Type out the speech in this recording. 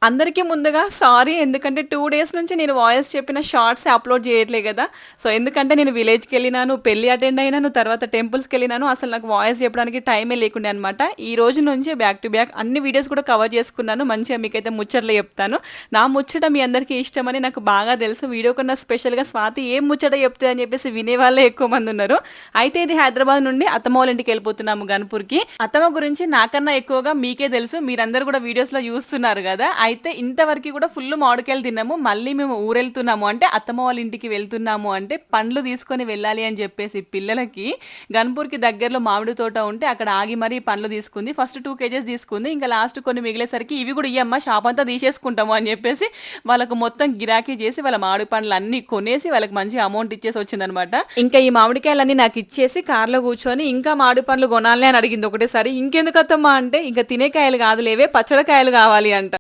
అందరికీ ముందుగా సారీ. ఎందుకంటే 2 డేస్ నుంచి నేను వాయిస్ చెప్పిన షార్ట్సే అప్‌లోడ్ చేయట్లే గదా! సో, ఎందుకంటే నేను విలేజ్‌కెళ్ళినాను, పెళ్లి అటెండ్ అయినాను, తర్వాత టెంపుల్స్‌కెళ్ళినాను. అసలు నాకు వాయిస్ చెప్పడానికి టైమే లేకుండే అనమాట. ఈ రోజు నుంచి బ్యాక్ టు బ్యాక్ అన్ని వీడియోస్ కూడా కవర్ చేసుకున్నాను. మంచిగా మీకైతే ముచ్చట్లు చెప్తాను. నా ముచ్చట మీ అందరికీ ఇష్టమని నాకు బాగా తెలుసు. వీడియో కన్నా స్పెషల్‌గా స్వాతి ఏం ముచ్చట చెప్తది అని చెప్పేసి వినేవాళ్ళే ఎక్కువ మందున్నారు. అయితే ఇది హైదరాబాద్ నుండి అత్తమ్మ వాళ్ళ ఇంటికెళ్ళిపోతున్నాము గన్పూర్‌కి. అత్తమ్మ గురించి నాకన్నా ఎక్కువగా మీకే తెలుసు. మీరందరూ కూడా వీడియోస్‌లో చూస్తున్నారు గదా! అయితే ఇంతవరకు కూడా ఫుల్లు మామిడికాయలు తిన్నాము. మళ్ళీ మేము ఊరెళ్తున్నాము అంటే అత్తమ్మ వాళ్ళ ఇంటికి వెళ్తున్నాము అంటే పండ్లు తీసుకొని వెళ్ళాలి అని చెప్పేసి పిల్లలకి గన్పూర్‌కి దగ్గరలో మామిడి తోట ఉంటే అక్కడ ఆగి మరీ పండ్లు తీసుకుంది. ఫస్ట్ 2 కేజెస్ తీసుకుంది. ఇంకా లాస్ట్ కొన్ని మిగిలేసరికి ఇవి కూడా ఇయ్యమ్మా షాప్ అంతా తీసేసుకుంటాము అని చెప్పేసి వాళ్ళకు మొత్తం గిరాకీ చేసి వాళ్ళ మామిడి పండ్లన్నీ కొనేసి వాళ్ళకి మంచి అమౌంట్ ఇచ్చేసి వచ్చిందనమాట. ఇంకా ఈ మామిడికాయలన్నీ నాకు ఇచ్చేసి కార్‌లో కూర్చొని ఇంకా మామిడి పండ్లు కొనాలి అని అడిగింది ఒకటేసారి. ఇంకెందుకు అత్తమ్మ అంటే ఇంకా తినే కాయలు కాదులేవే పచ్చడి కాయలు కావాలి అంట.